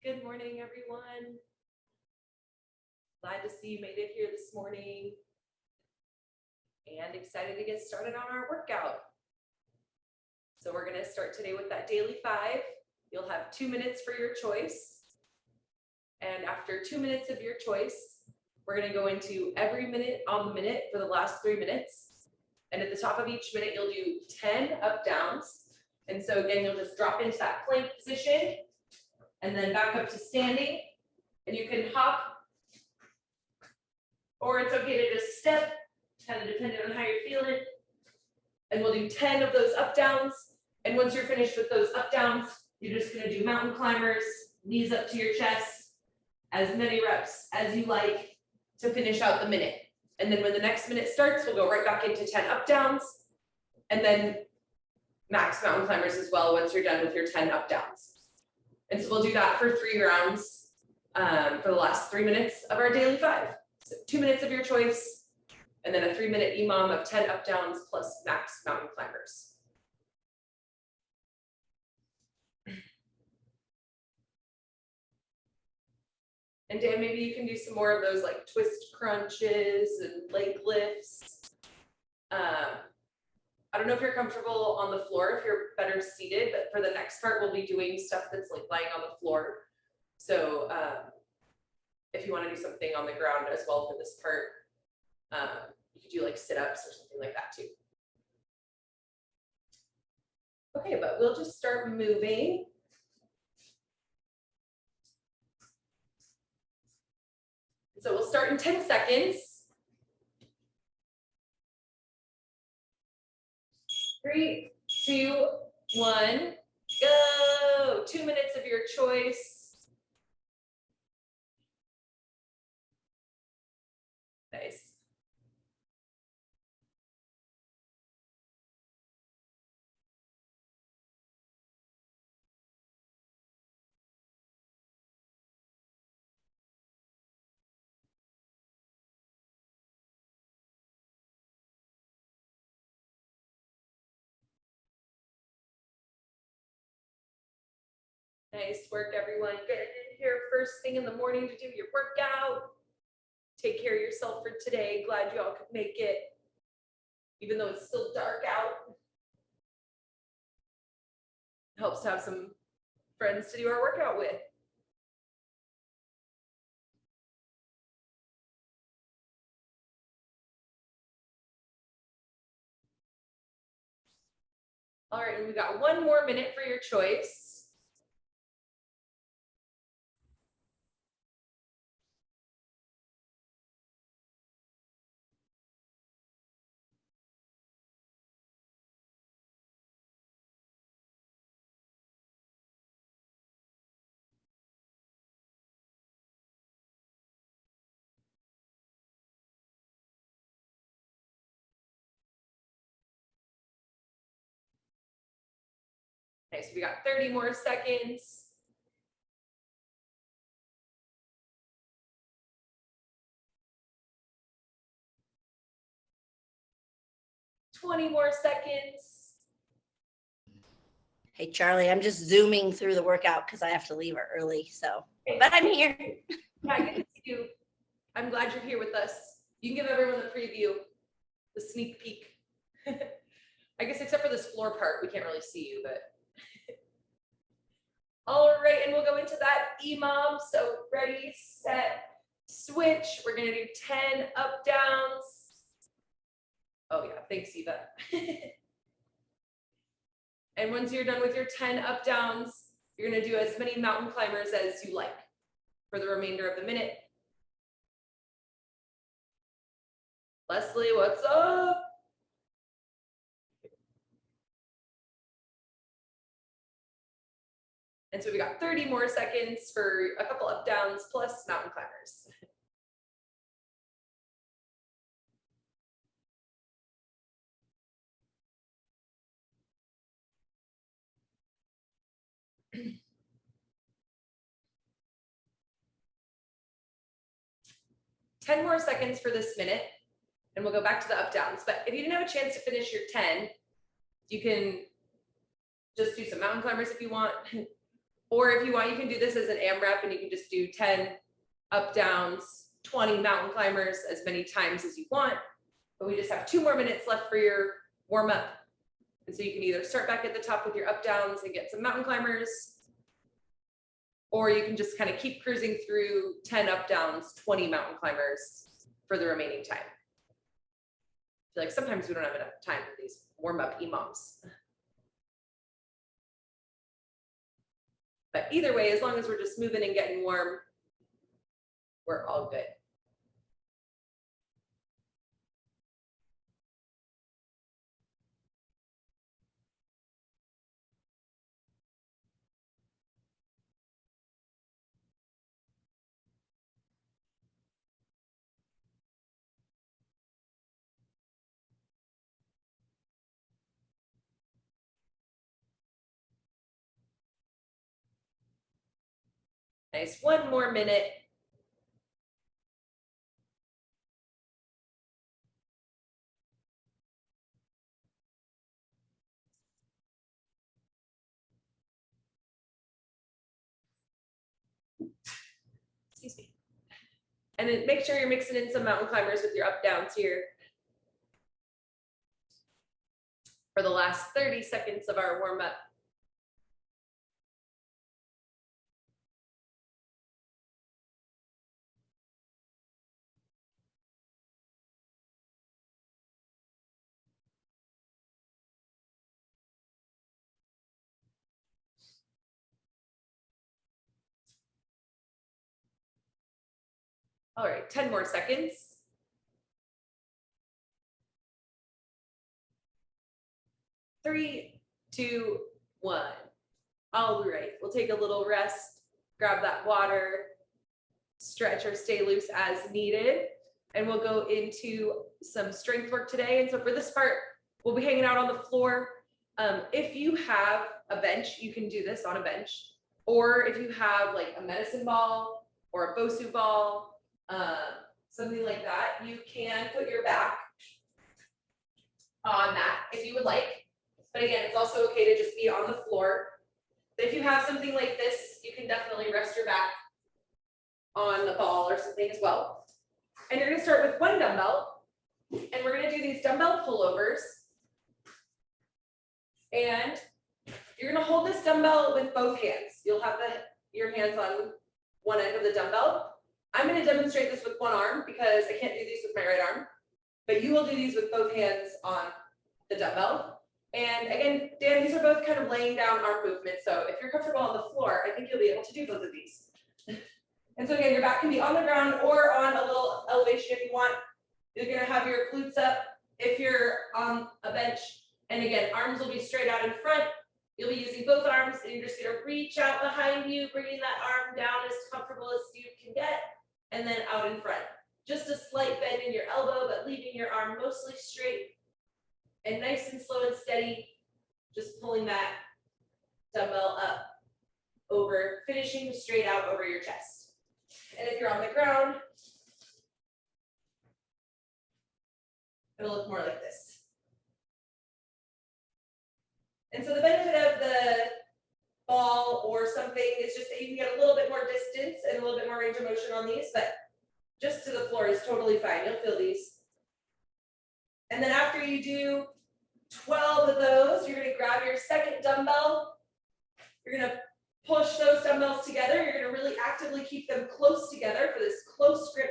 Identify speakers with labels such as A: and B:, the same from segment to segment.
A: Good morning, everyone. Glad to see you made it here this morning and excited to get started on our workout. So we're going to start today with that daily 5. You'll have 2 minutes for your choice. And after 2 minutes of your choice, we're going to go into every minute on the minute for the last 3 minutes. And at the top of each minute, you'll do 10 up downs. And so again, you'll just drop into that plank position and then back up to standing. And you can hop, or it's okay to just step, kind of depending on how you're feeling. And we'll do 10 of those up downs. And once you're finished with those up downs, you're just going to do mountain climbers, knees up to your chest, as many reps as you like to finish out the minute. And then when the next minute starts, we'll go right back into 10 up downs, and then max mountain climbers as well once you're done with your 10 up downs. And so we'll do that for 3 rounds for the last 3 minutes of our daily 5. So 2 minutes of your choice, and then a 3-minute EMOM of 10 up downs plus max mountain climbers. And Dan, maybe you can do some more of those like twist crunches and leg lifts. I don't know if you're comfortable on the floor, if you're better seated, but for the next part, we'll be doing stuff that's like lying on the floor. So if you want to do something on the ground as well for this part, you could do like sit-ups or something like that too. Okay, but we'll just start moving. So we'll start in 10 seconds. 3, 2, 1, go. 2 minutes of your choice. Nice. Nice work, everyone. Get in here first thing in the morning to do your workout. Take care of yourself for today. Glad you all could make it, even though it's still dark out. It helps to have some friends to do our workout with. All right, and we got 1 more minute for your choice. Okay, so we got 30 more seconds. $20 more seconds.
B: Hey, Charlie, I'm just zooming through the workout because I have to leave early. So, but I'm here.
A: Yeah, I get to see you. I'm glad you're here with us. You can give everyone the preview, the sneak peek. I guess except for this floor part, we can't really see you, but. All right, and we'll go into that EMOM. So ready, set, switch. We're gonna do 10 up downs. Oh yeah, thanks, Eva. And once you're done with your 10 up downs, you're gonna do as many mountain climbers as you like for the remainder of the minute. Leslie, what's up? And so we got 30 more seconds for a couple up downs plus mountain climbers. Ten more seconds for this minute, and we'll go back to the up downs. But if you didn't have a chance to finish your 10, you can just do some mountain climbers if you want. Or if you want, you can do this as an AMRAP and you can just do 10 up downs, 20 mountain climbers, as many times as you want. But we just have 2 more minutes left for your warm up. And so you can either start back at the top with your up downs and get some mountain climbers, or you can just kind of keep cruising through 10 up downs, 20 mountain climbers for the remaining time. I feel like sometimes we don't have enough time for these warm up EMOMs. But either way, as long as we're just moving and getting warm, we're all good. Nice, 1 more minute. Excuse me. And then make sure you're mixing in some mountain climbers with your up downs here for the last 30 seconds of our warm up. All right, 10 more seconds. 3, 2, 1. All right, we'll take a little rest, grab that water, stretch or stay loose as needed, and we'll go into some strength work today. And so for this part, we'll be hanging out on the floor. If you have a bench, you can do this on a bench, or if you have like a medicine ball or a BOSU ball, something like that, you can put your back on that if you would like. But again, it's also okay to just be on the floor. But if you have something like this, you can definitely rest your back on the ball or something as well. And you're gonna start with 1 dumbbell, and we're gonna do these dumbbell pullovers. And you're gonna hold this dumbbell with both hands. You'll have your hands on one end of the dumbbell. I'm gonna demonstrate this with 1 arm because I can't do these with my right arm, but you will do these with both hands on the dumbbell. And again, Dan, these are both kind of laying down arm movements. So if you're comfortable on the floor, I think you'll be able to do both of these. And so again, your back can be on the ground or on a little elevation if you want. You're gonna have your glutes up if you're on a bench. And again, arms will be straight out in front. You'll be using both arms and you're just gonna reach out behind you, bringing that arm down as comfortable as you can get, and then out in front. Just a slight bend in your elbow, but leaving your arm mostly straight and nice and slow and steady, just pulling that dumbbell up over, finishing straight out over your chest. And if you're on the ground, it'll look more like this. And so the benefit of the ball or something is just that you can get a little bit more distance and a little bit more range of motion on these, but just to the floor is totally fine. You'll feel these. And then after you do 12 of those, you're gonna grab your second dumbbell. You're gonna push those dumbbells together. You're gonna really actively keep them close together for this close grip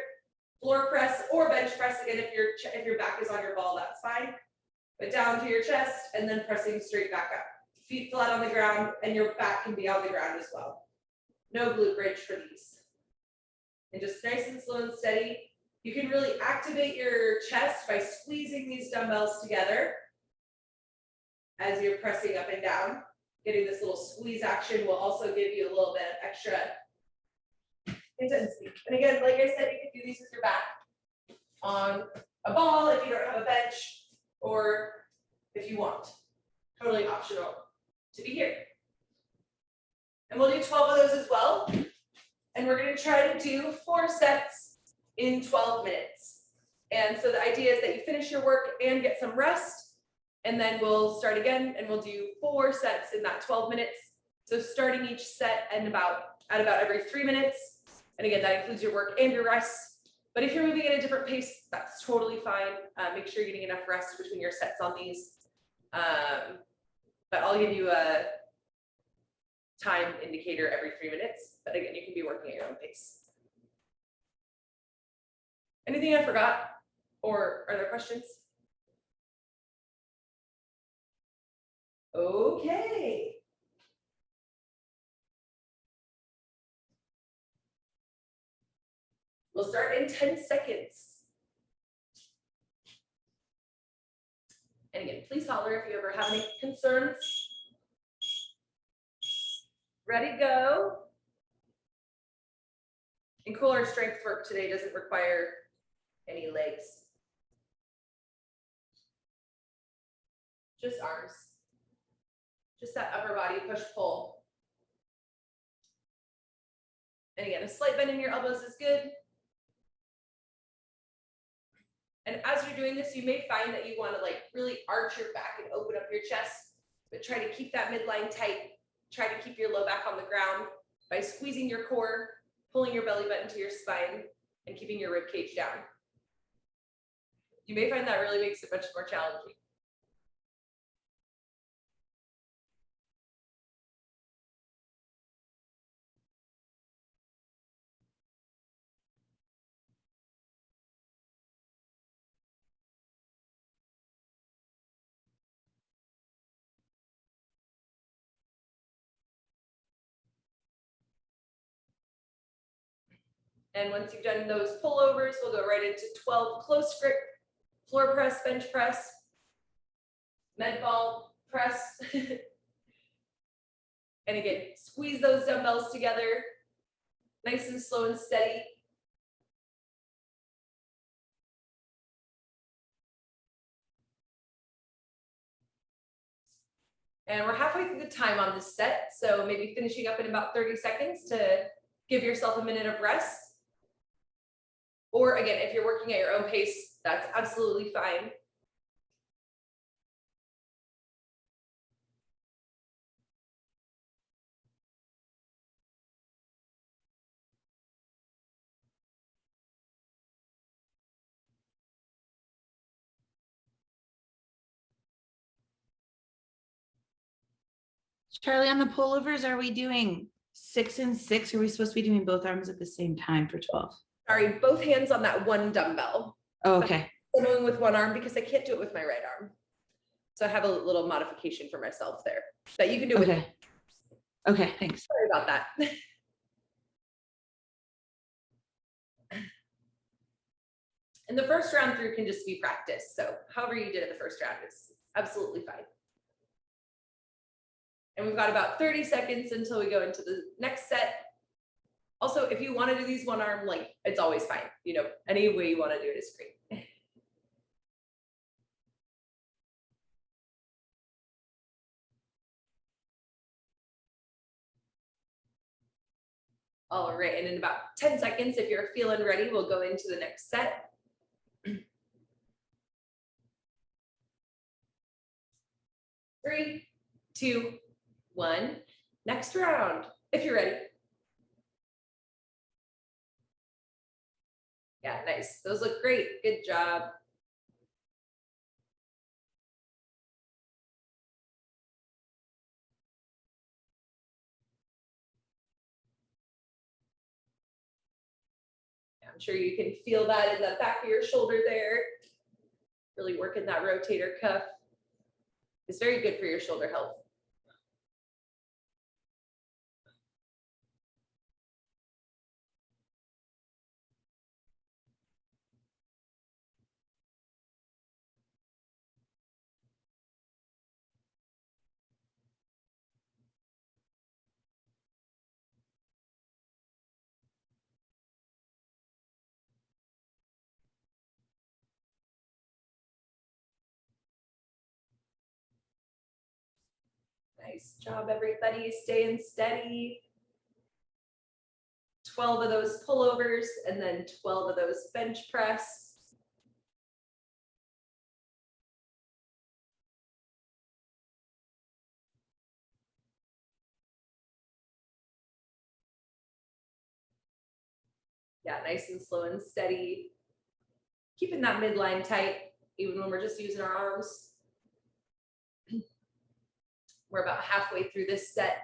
A: floor press or bench press. Again, if your back is on your ball, that's fine. But down to your chest and then pressing straight back up. Feet flat on the ground and your back can be on the ground as well. No glute bridge for these. And just nice and slow and steady. You can really activate your chest by squeezing these dumbbells together as you're pressing up and down. Getting this little squeeze action will also give you a little bit of extra intensity. And again, like I said, you can do these with your back on a ball if you don't have a bench, or if you want. Totally optional to be here. And we'll do 12 of those as well. And we're going to try to do 4 sets in 12 minutes. And so the idea is that you finish your work and get some rest, and then we'll start again and we'll do 4 sets in that 12 minutes. So starting each set at about every 3 minutes. And again, that includes your work and your rest. But if you're moving at a different pace, that's totally fine. Make sure you're getting enough rest between your sets on these. But I'll give you a time indicator every 3 minutes. But again, you can be working at your own pace. Anything I forgot? Or are there questions? Okay. We'll start in 10 seconds. And again, please holler if you ever have any concerns. Ready, go. And cool, our strength work today doesn't require any legs. Just arms. Just that upper body push-pull. And again, a slight bend in your elbows is good. And as you're doing this, you may find that you want to like really arch your back and open up your chest, but try to keep that midline tight. Try to keep your low back on the ground by squeezing your core, pulling your belly button to your spine, and keeping your rib cage down. You may find that really makes it much more challenging. And once you've done those pullovers, we'll go right into 12 close grip, floor press, bench press, med ball press. And again, squeeze those dumbbells together, nice and slow and steady. And we're halfway through the time on this set, so maybe finishing up in about 30 seconds to give yourself a minute of rest. Or again, if you're working at your own pace, that's absolutely fine.
C: Charlie, on the pullovers, are we doing 6 and 6? Or are we supposed to be doing both arms at the same time for 12?
A: Sorry, both hands on that one dumbbell.
C: Oh, okay.
A: I'm going with one arm because I can't do it with my right arm. So I have a little modification for myself there that you can do with.
C: Okay. Okay, thanks.
A: Sorry about that. And the first round through can just be practice. So however you did it the first round is absolutely fine. And we've got about 30 seconds until we go into the next set. Also, if you want to do these one arm, like it's always fine. You know, any way you want to do it is great. All right, and in about 10 seconds, if you're feeling ready, we'll go into the next set. 3, 2, 1. Next round, if you're ready. Yeah, nice. Those look great. Good job. I'm sure you can feel that in the back of your shoulder there. Really working that rotator cuff. It's very good for your shoulder health. Nice job, everybody. Staying steady. 12 of those pullovers and then 12 of those bench press. Yeah, nice and slow and steady. Keeping that midline tight, even when we're just using our arms. We're about halfway through this set.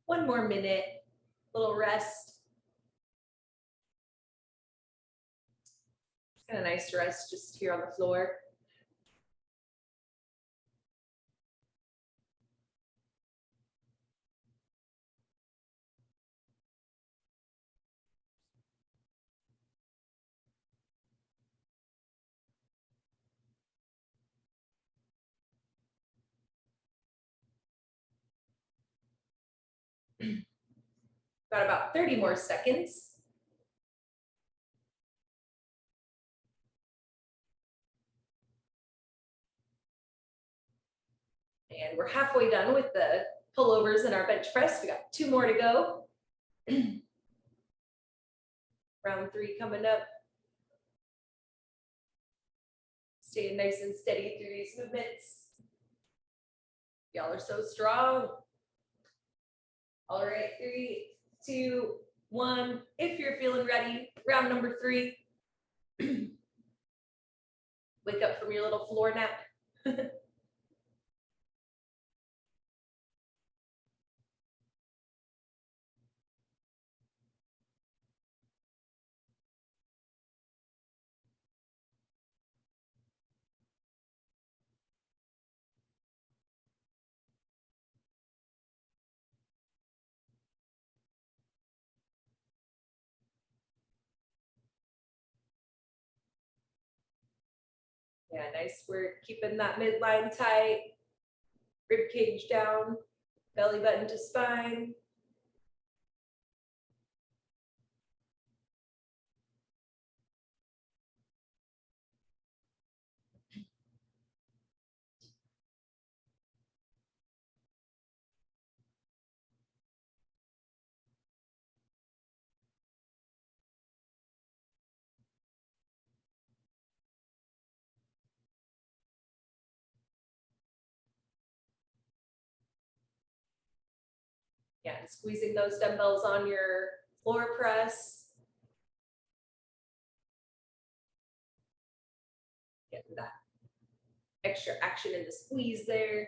A: One more minute, little rest. It's kind of nice to rest just here on the floor. Got about 30 more seconds. And we're halfway done with the pullovers and our bench press. We got 2 more to go. Round 3 coming up. Staying nice and steady through these movements. Y'all are so strong. All right, 3, 2, 1. If you're feeling ready, round number 3. Wake up from your little floor nap. Yeah, nice work keeping that midline tight, rib cage down, belly button to spine. Yeah, and squeezing those dumbbells on your floor press. Getting that extra action in the squeeze there.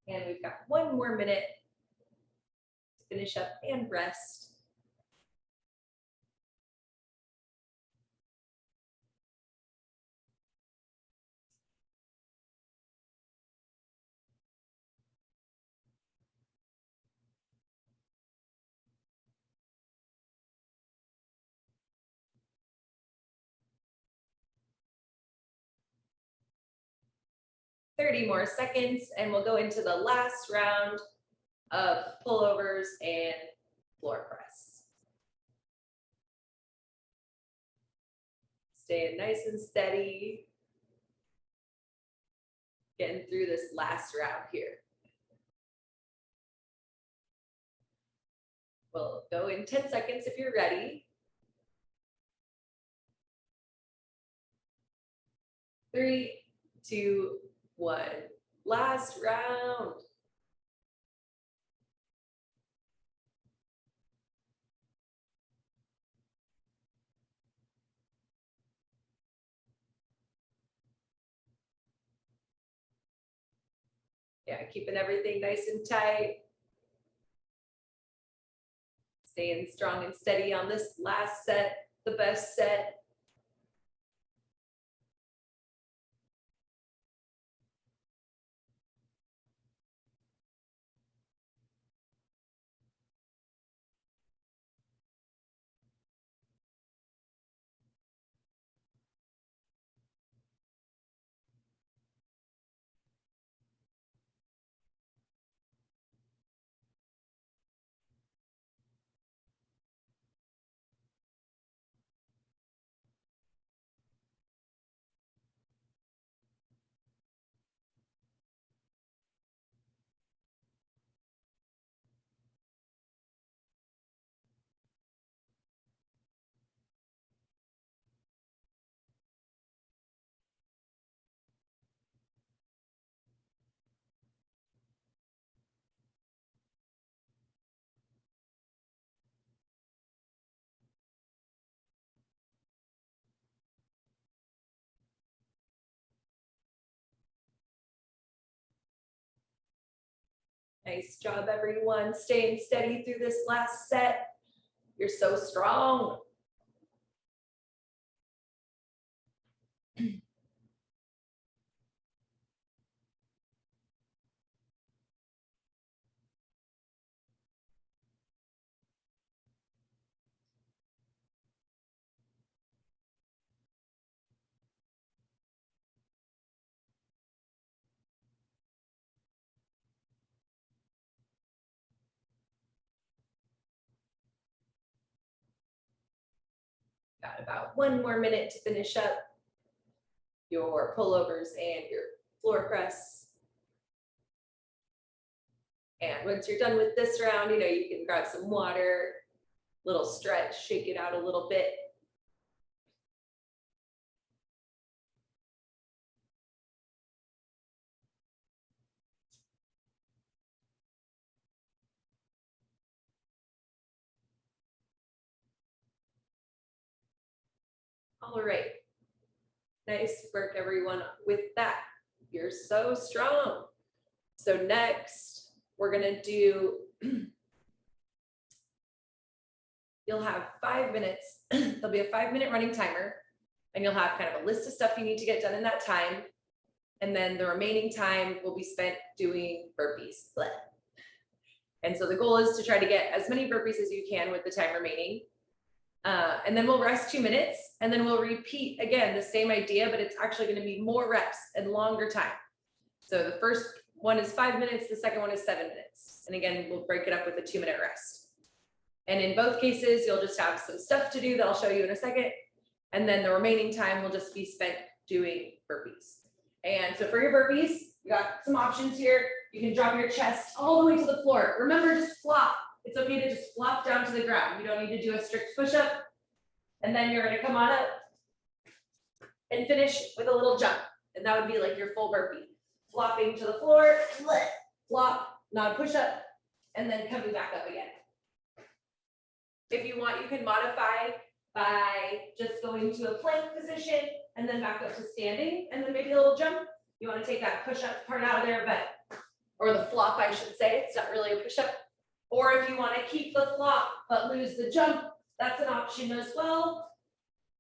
A: And we've got 1 more minute to finish up and rest. Thirty more seconds, and we'll go into the last round of pullovers and floor press. Staying nice and steady. Getting through this last round here. We'll go in 10 seconds if you're ready. 3, 2, 1. Last round. Yeah, keeping everything nice and tight. Staying strong and steady on this last set, the best set. Nice job, everyone. Staying steady through this last set. You're so strong. Got about 1 more minute to finish up your pullovers and your floor press. And once you're done with this round, you know, you can grab some water, little stretch, shake it out a little bit. All right. Nice work, everyone. With that, you're so strong. So next, we're gonna do, you'll have 5 minutes. There'll be a 5-minute running timer, and you'll have kind of a list of stuff you need to get done in that time. And then the remaining time will be spent doing burpees. Blech. And so the goal is to try to get as many burpees as you can with the time remaining. And then we'll rest 2 minutes, and then we'll repeat again the same idea, but it's actually going to be more reps and longer time. So the first one is 5 minutes, the second one is 7 minutes. And again, we'll break it up with a 2-minute rest. And in both cases, you'll just have some stuff to do that I'll show you in a second. And then the remaining time will just be spent doing burpees. And so for your burpees, you got some options here. You can drop your chest all the way to the floor. Remember, just flop. It's okay to just flop down to the ground. You don't need to do a strict push-up. And then you're gonna come on up and finish with a little jump. And that would be like your full burpee. Flopping to the floor, flop, not a push-up, and then coming back up again. If you want, you can modify by just going to a plank position and then back up to standing, and then maybe a little jump. You wanna take that push-up part out of there, or the flop, I should say. It's not really a push-up. Or if you want to keep the flop but lose the jump, that's an option as well.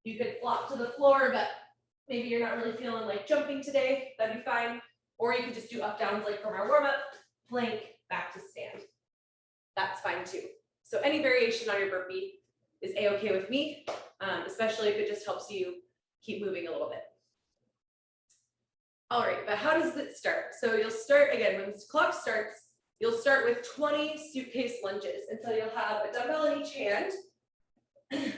A: You could flop to the floor, but maybe you're not really feeling like jumping today. That'd be fine. Or you could just do up downs like from our warm up, plank, back to stand. That's fine too. So any variation on your burpee is a-okay with me, especially if it just helps you keep moving a little bit. All right, but how does it start? So you'll start again when the clock starts. You'll start with 20 suitcase lunges. And so you'll have a dumbbell in each hand. And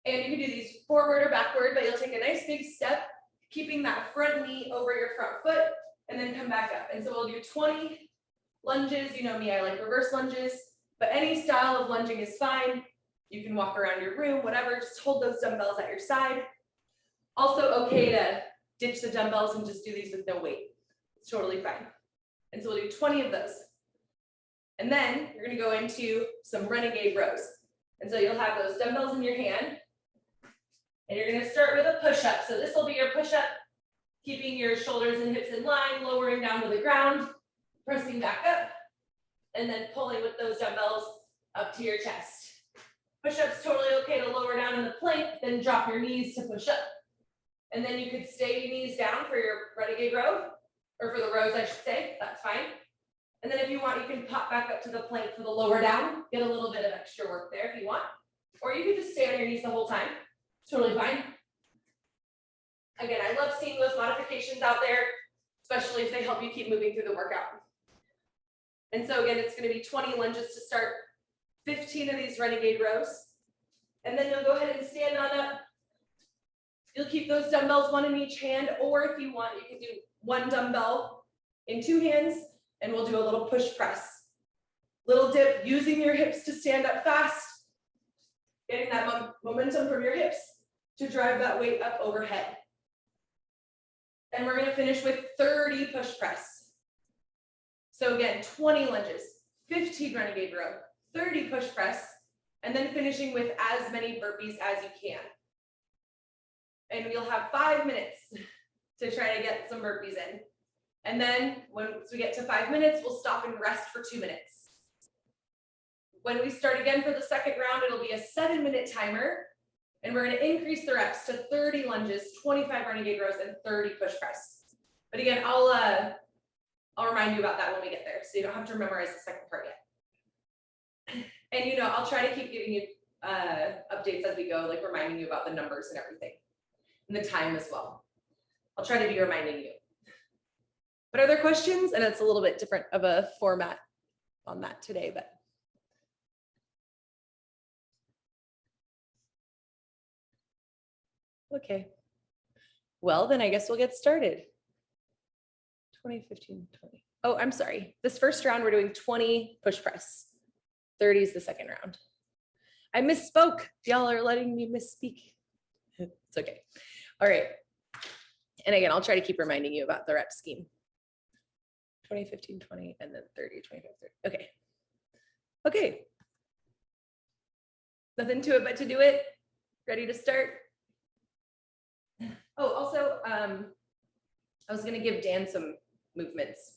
A: you can do these forward or backward, but you'll take a nice big step, keeping that front knee over your front foot, and then come back up. And so we'll do 20 lunges. You know me, I like reverse lunges, but any style of lunging is fine. You can walk around your room, whatever, just hold those dumbbells at your side. Also okay to ditch the dumbbells and just do these with no weight. It's totally fine. And so we'll do 20 of those. And then you're gonna go into some renegade rows. And so you'll have those dumbbells in your hand, and you're gonna start with a push-up. So this will be your push-up, keeping your shoulders and hips in line, lowering down to the ground, pressing back up, and then pulling with those dumbbells up to your chest. Push-ups totally okay to lower down in the plank, then drop your knees to push up. And then you could stay knees down for your renegade row, or for the rows, I should say, that's fine. And then if you want, you can pop back up to the plank for the lower down, get a little bit of extra work there if you want. Or you could just stay on your knees the whole time, it's totally fine. Again, I love seeing those modifications out there, especially if they help you keep moving through the workout. And so again, it's gonna be 20 lunges to start, 15 of these renegade rows. And then you'll go ahead and stand on up. You'll keep those dumbbells one in each hand, or if you want, you can do one dumbbell in two hands, and we'll do a little push press. Little dip, using your hips to stand up fast, getting that momentum from your hips to drive that weight up overhead. And we're gonna finish with 30 push press. So again, 20 lunges, 15 renegade row, 30 push press, and then finishing with as many burpees as you can. And you'll have 5 minutes to try to get some burpees in. And then once we get to 5 minutes, we'll stop and rest for 2 minutes. When we start again for the second round, it'll be a 7-minute timer. And we're gonna increase the reps to 30 lunges, 25 renegade rows, and 30 push press. But again, I'll remind you about that when we get there, so you don't have to memorize the second part yet. And you know, I'll try to keep giving you updates as we go, like reminding you about the numbers and everything, and the time as well. I'll try to be reminding you. But are there questions? And it's a little bit different of a format on that today, but. Okay. Well, then I guess we'll get started. 20, 15, 20. Oh, I'm sorry. This first round, we're doing 20 push press. 30 is the second round. I misspoke. Y'all are letting me misspeak. It's okay. All right. And again, I'll try to keep reminding you about the rep scheme. 20, 15, 20, and then 30, 25, 30. Okay. Okay. Nothing to it but to do it. Ready to start? Oh, also, I was gonna give Dan some movements,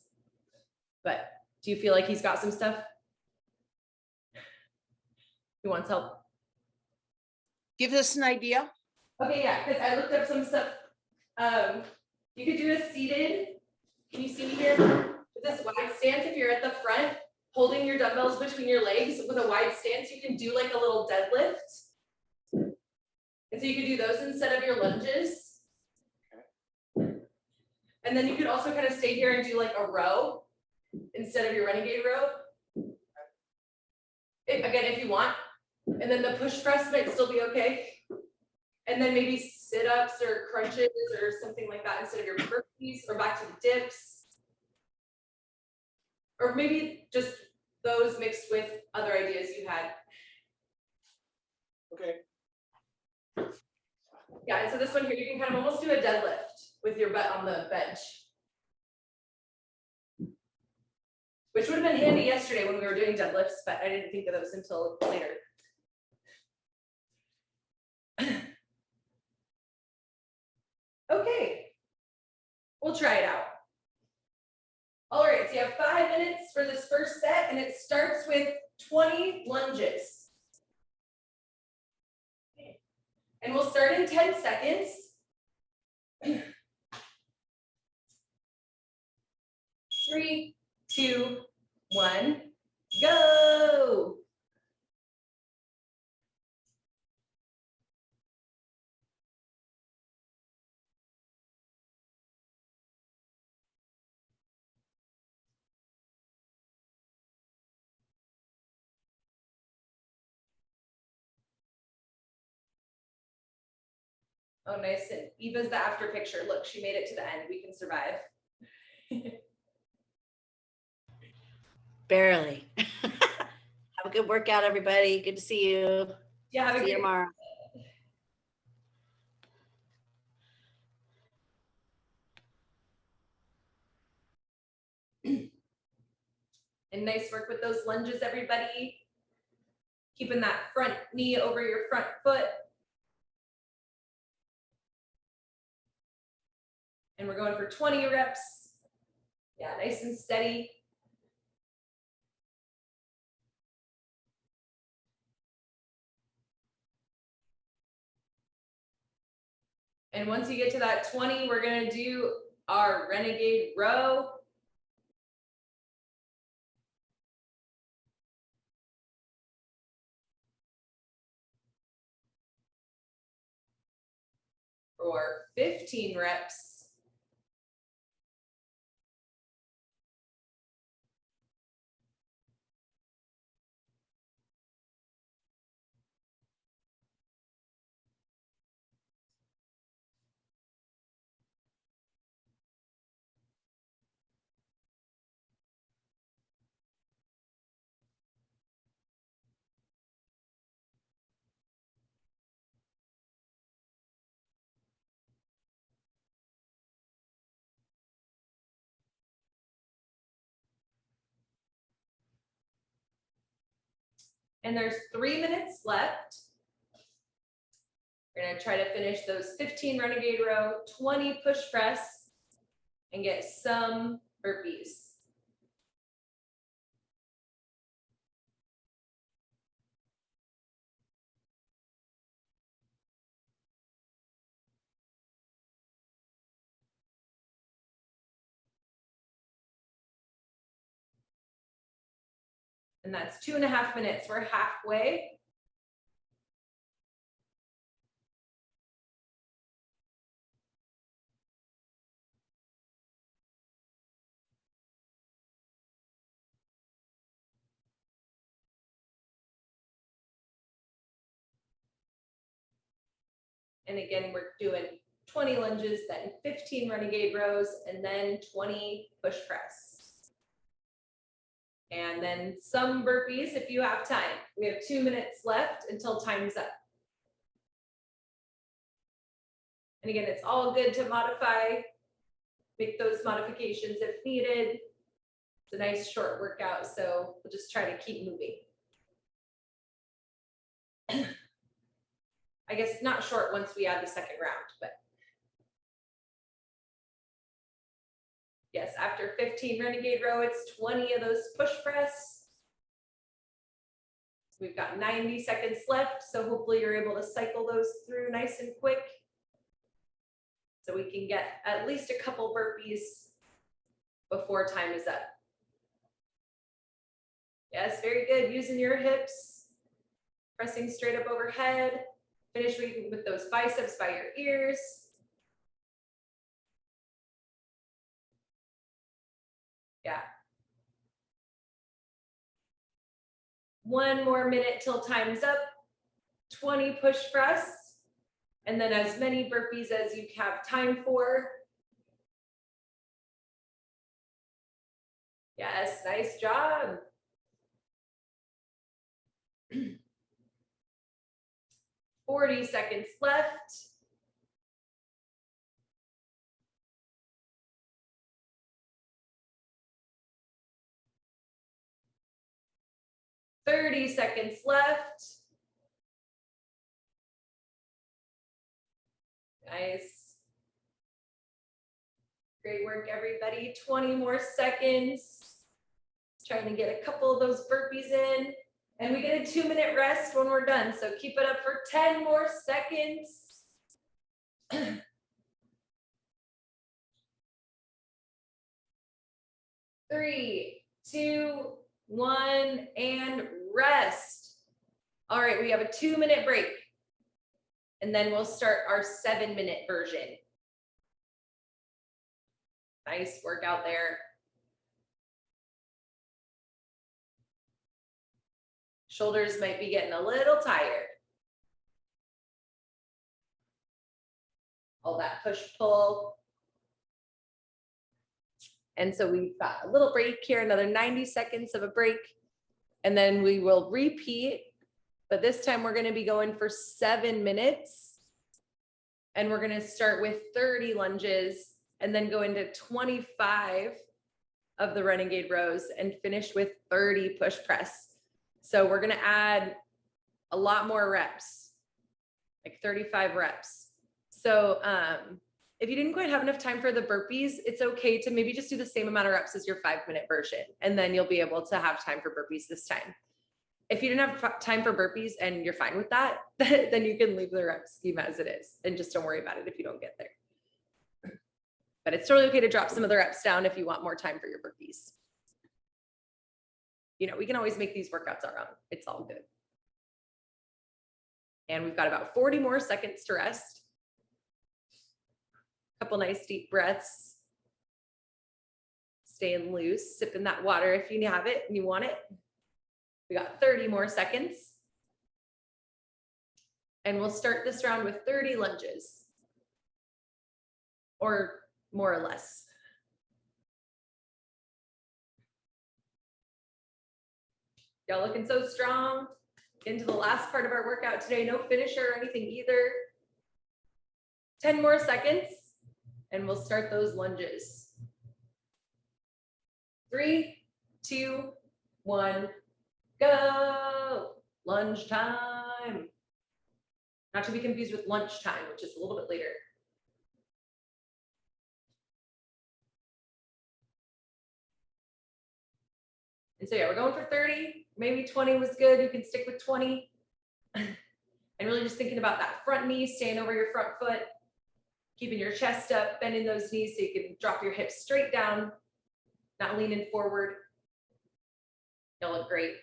A: but do you feel like he's got some stuff? He wants help?
D: Give us an idea.
A: Okay, yeah, because I looked up some stuff. You could do a seated, can you see me here? With this wide stance, if you're at the front, holding your dumbbells between your legs with a wide stance, you can do like a little deadlift. And so you could do those instead of your lunges. And then you could also kind of stay here and do like a row instead of your renegade row. Again, if you want. And then the push press might still be okay. And then maybe sit-ups or crunches or something like that instead of your burpees, or back to the dips. Or maybe just those mixed with other ideas you had.
D: Okay.
A: Yeah, and so this one here, you can kind of almost do a deadlift with your butt on the bench. Which would have been handy yesterday when we were doing deadlifts, but I didn't think of those until later. Okay, we'll try it out. All right, so you have 5 minutes for this first set, and it starts with 20 lunges. And we'll start in 10 seconds. 3, 2, 1, go. Oh, nice. And Eva's the after picture. Look, she made it to the end. We can survive.
B: Barely. Have a good workout, everybody. Good to see you.
A: Yeah, have a
B: See you
A: good
B: tomorrow.
A: And nice work with those lunges, everybody. Keeping that front knee over your front foot. And we're going for 20 reps. Yeah, nice and steady. And once you get to that 20, we're gonna do our Renegade Row. For 15 reps. And there's 3 minutes left. We're gonna try to finish those 15 Renegade Row, 20 push press, and get some burpees. And that's 2.5 minutes. We're halfway. And again, we're doing 20 lunges, then 15 Renegade rows, and then 20 push press. And then some burpees if you have time. We have 2 minutes left until time's up. And again, it's all good to modify, make those modifications if needed. It's a nice short workout, so we'll just try to keep moving. I guess not short once we add the second round, but yes, after 15 Renegade row, it's 20 of those push press. We've got 90 seconds left, so hopefully you're able to cycle those through nice and quick. So we can get at least a couple burpees before time is up. Yes, very good. Using your hips, pressing straight up overhead. Finish with those biceps by your ears. Yeah. 1 more minute till time's up. 20 push press. And then as many burpees as you have time for. Yes, nice job. 40 seconds left. Thirty seconds left. Nice. Great work, everybody. 20 more seconds. Trying to get a couple of those burpees in. And we get a 2-minute rest when we're done. So keep it up for 10 more seconds. 3, 2, 1, and rest. All right, we have a 2-minute break. And then we'll start our 7-minute version. Nice workout there. Shoulders might be getting a little tired. All that push-pull. And so we've got a little break here, another 90 seconds of a break, and then we will repeat, but this time we're going to be going for 7 minutes, and we're going to start with 30 lunges and then go into 25 of the Renegade rows and finish with 30 push press. So we're going to add a lot more reps, like 35 reps. So if you didn't quite have enough time for the burpees, it's okay to maybe just do the same amount of reps as your 5-minute version, and then you'll be able to have time for burpees this time. If you didn't have time for burpees and you're fine with that, then you can leave the rep scheme as it is and just don't worry about it if you don't get there. But it's totally okay to drop some of the reps down if you want more time for your burpees. You know, we can always make these workouts our own. It's all good. And we've got about 40 more seconds to rest. Couple nice deep breaths. Staying loose, sipping that water if you have it and you want it. We got 30 more seconds. And we'll start this round with 30 lunges. Or more or less. Y'all looking so strong. Into the last part of our workout today. No finisher or anything either. 10 more seconds. And we'll start those lunges. 3, 2, 1, go. Lunge time. Not to be confused with lunch time, which is a little bit later. And so yeah, we're going for 30, maybe 20 was good. You can stick with 20. And really just thinking about that front knee, staying over your front foot, keeping your chest up, bending those knees so you can drop your hips straight down, not leaning forward. You'll look great.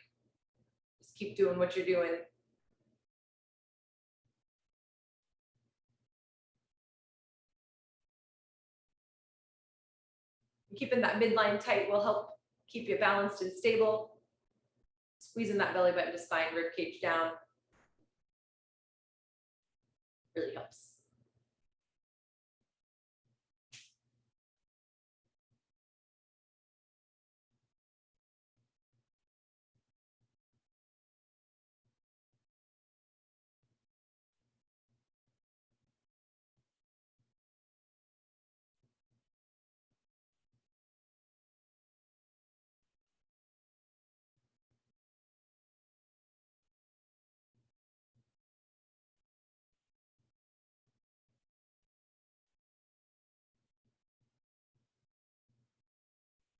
A: Just keep doing what you're doing. Keeping that midline tight will help keep you balanced and stable. Squeezing that belly button to spine, rib cage down. Really helps.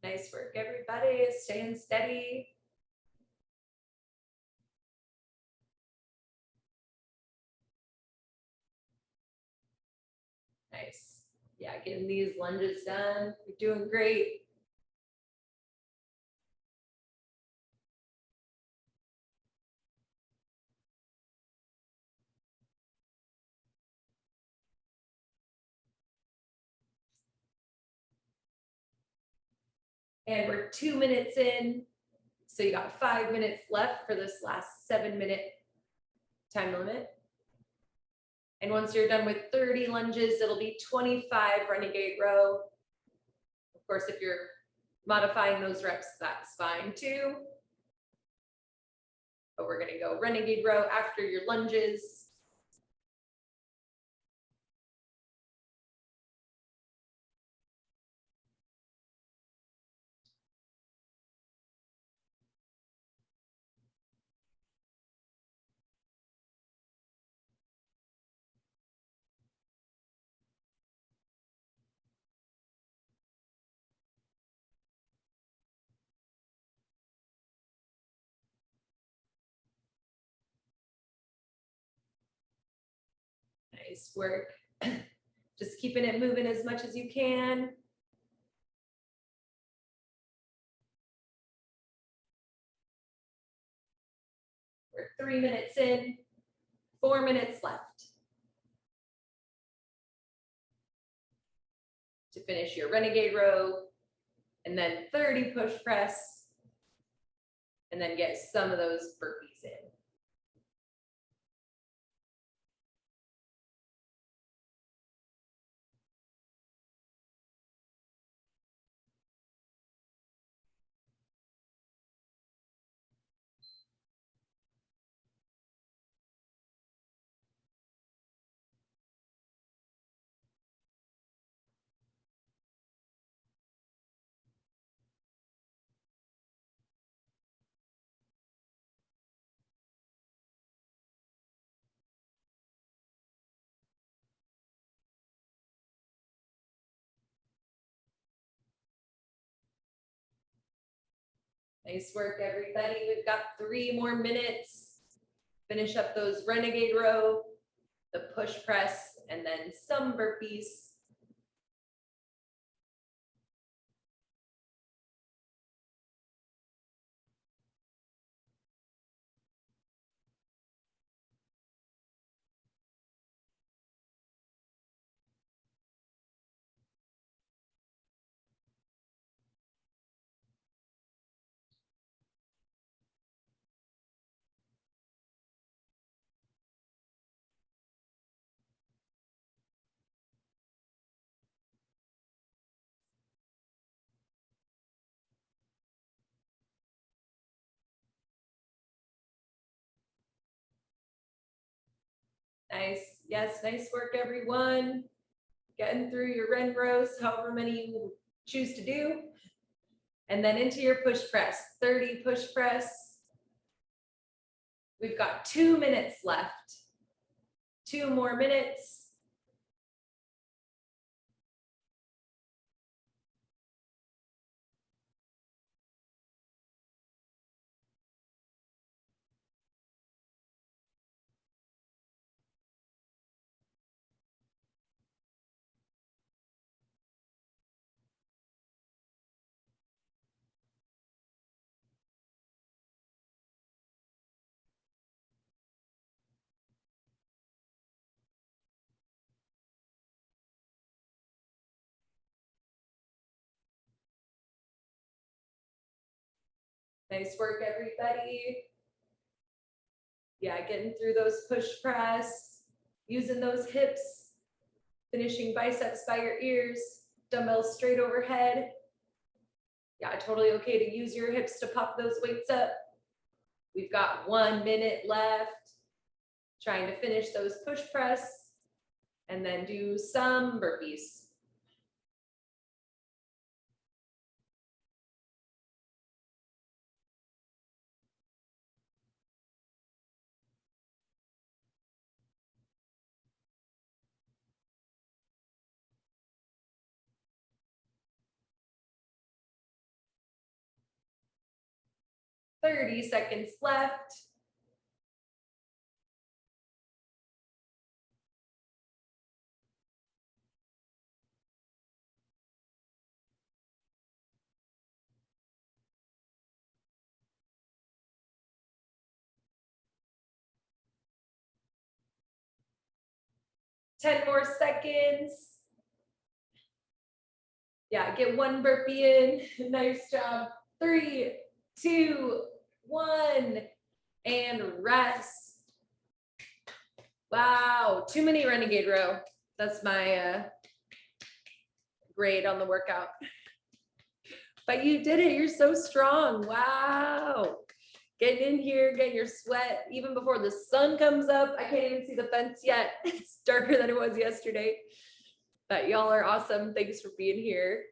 A: Nice work, everybody. Staying steady. Nice. Yeah, getting these lunges done. You're doing great. And we're 2 minutes in. So you got 5 minutes left for this last 7-minute time limit. And once you're done with 30 lunges, it'll be 25 Renegade Row. Of course, if you're modifying those reps, that's fine too. But we're gonna go Renegade Row after your lunges. Nice work. Just keeping it moving as much as you can. We're 3 minutes in, 4 minutes left to finish your Renegade Row, and then 30 push press, and then get some of those burpees in. Nice work, everybody. We've got 3 more minutes. Finish up those Renegade Row, the push press, and then some burpees. Nice. Yes, nice work, everyone. Getting through your Ren rows, however many you choose to do. And then into your push press, 30 push press. We've got 2 minutes left. 2 more minutes. Nice work, everybody. Yeah, getting through those push press, using those hips, finishing biceps by your ears, dumbbells straight overhead. Yeah, totally okay to use your hips to pop those weights up. We've got 1 minute left. Trying to finish those push press and then do some burpees. Thirty seconds left. Ten more seconds. Yeah, get 1 burpee in. Nice job. 3, 2, 1, and rest. Wow, too many Renegade Row. That's my grade on the workout. But you did it. You're so strong. Wow. Getting in here, getting your sweat even before the sun comes up. I can't even see the fence yet. It's darker than it was yesterday. But y'all are awesome. Thanks for being here.